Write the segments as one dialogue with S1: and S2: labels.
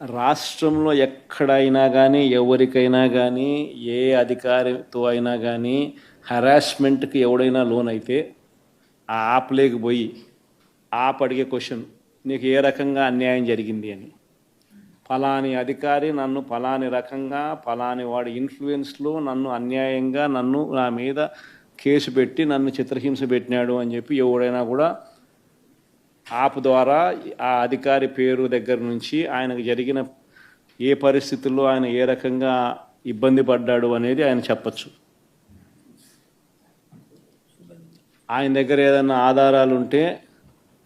S1: రాష్ట్రంలో ఎక్కడైనా కానీ ఎవరికైనా కానీ ఏ అధికారితో అయినా కానీ హరాస్మెంట్కి ఎవడైనా లోన్ అయితే ఆ యాప్లోకి పోయి యాప్ అడిగే క్వశ్చన్, నీకు ఏ రకంగా అన్యాయం జరిగింది అని. ఫలాని అధికారి నన్ను ఫలాని రకంగా ఫలాని వాడి ఇన్ఫ్లుయెన్స్లో నన్ను అన్యాయంగా నా మీద కేసు పెట్టి నన్ను చిత్రహింస పెట్టినాడు అని చెప్పి ఎవడైనా కూడా యాప్ ద్వారా ఆ అధికారి పేరు దగ్గర నుంచి ఆయనకు జరిగిన ఏ పరిస్థితుల్లో ఆయన ఏ రకంగా ఇబ్బంది పడ్డాడు అనేది ఆయన చెప్పచ్చు. ఆయన దగ్గర ఏదైనా ఆధారాలు ఉంటే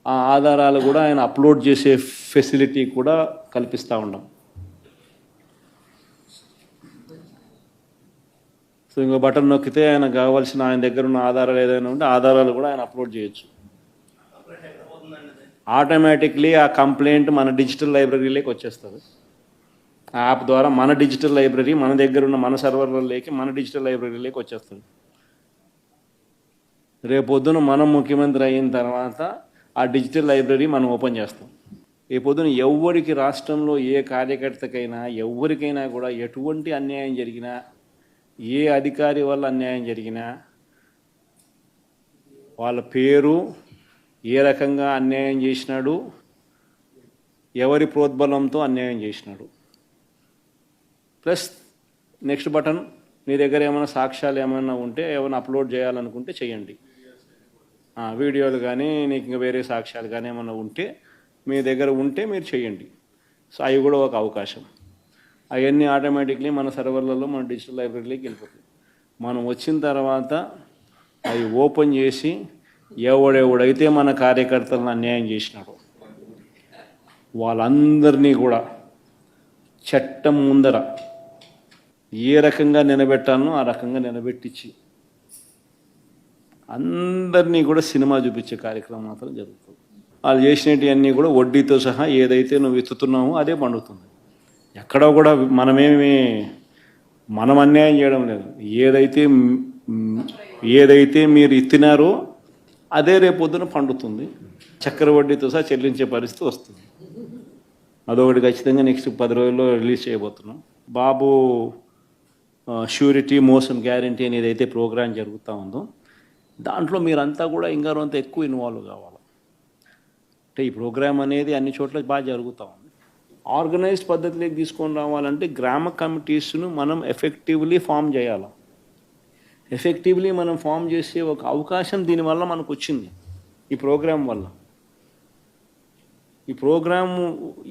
S1: ఆ ఆధారాలు కూడా ఆయన అప్లోడ్ చేసే ఫెసిలిటీ కూడా కల్పిస్తూ ఉన్నాం. సో ఇంకో బటన్ నొక్కితే ఆయన కావాల్సిన ఆయన దగ్గర ఉన్న ఆధారాలు ఏదైనా ఉంటే ఆధారాలు కూడా ఆయన అప్లోడ్ చేయొచ్చు. ఆటోమేటిక్లీ ఆ కంప్లైంట్ మన డిజిటల్ లైబ్రరీలోకి వచ్చేస్తుంది. ఆ యాప్ ద్వారా మన డిజిటల్ లైబ్రరీ మన దగ్గర ఉన్న మన సర్వర్లలోకి మన డిజిటల్ లైబ్రరీలోకి వచ్చేస్తుంది. రేపొద్దున మనం ముఖ్యమంత్రి అయిన తర్వాత ఆ డిజిటల్ లైబ్రరీ మనం ఓపెన్ చేస్తాం. రేపొద్దున ఎవరికి రాష్ట్రంలో ఏ కార్యకర్తకైనా ఎవరికైనా కూడా ఎటువంటి అన్యాయం జరిగినా, ఏ అధికారి వల్ల అన్యాయం జరిగినా, వాళ్ళ పేరు, ఏ రకంగా అన్యాయం చేసినాడు, ఎవరి ప్రోద్బలంతో అన్యాయం చేసినాడు, ప్లస్ నెక్స్ట్ బటన్, మీ దగ్గర ఏమైనా సాక్ష్యాలు ఏమైనా ఉంటే ఏమైనా అప్లోడ్ చేయాలనుకుంటే చేయండి. వీడియోలు కానీ నీకు ఇంకా వేరే సాక్ష్యాలు కానీ ఏమైనా ఉంటే మీ దగ్గర ఉంటే మీరు చేయండి. సో అవి కూడా ఒక అవకాశం. అవన్నీ ఆటోమేటిక్లీ మన సర్వర్లలో మన డిజిటల్ లైబ్రరీలోకి వెళ్ళిపోతుంది. మనం వచ్చిన తర్వాత అవి ఓపెన్ చేసి ఎవడెవడైతే మన కార్యకర్తలను అన్యాయం చేసినాడో వాళ్ళందరినీ కూడా చట్టం ముందర ఏ రకంగా నిలబెట్టాలనో ఆ రకంగా నిలబెట్టించి అందరినీ కూడా సినిమా చూపించే కార్యక్రమం మాత్రం జరుగుతుంది. వాళ్ళు చేసినవన్నీ కూడా వడ్డీతో సహా ఏదైతే నువ్వు ఎత్తుతున్నావో అదే పండుతుంది. ఎక్కడో కూడా మనం అన్యాయం చేయడం లేదు. ఏదైతే మీరు ఎత్తినారో అదే రేపొద్దున పండుతుంది. చక్కెర వడ్డీతో సహా చెల్లించే పరిస్థితి వస్తుంది. అదొకటి ఖచ్చితంగా నెక్స్ట్ 10 రోజుల్లో రిలీజ్ చేయబోతున్నాం. బాబు ష్యూరిటీ మోషన్ గ్యారంటీ అనేది అయితే ప్రోగ్రాం జరుగుతూ ఉందో దాంట్లో మీరంతా కూడా ఇంకా కొంత ఎక్కువ ఇన్వాల్వ్ కావాలి. అంటే ఈ ప్రోగ్రాం అనేది అన్ని చోట్ల బాగా జరుగుతూ ఉంది. ఆర్గనైజ్డ్ పద్ధతిలోకి తీసుకొని రావాలంటే గ్రామ కమిటీస్ను మనం ఎఫెక్టివ్లీ ఫామ్ చేయాలి. ఎఫెక్టివ్లీ మనం ఫామ్ చేసే ఒక అవకాశం దీనివల్ల మనకు వచ్చింది ఈ ప్రోగ్రాం వల్ల. ఈ ప్రోగ్రాము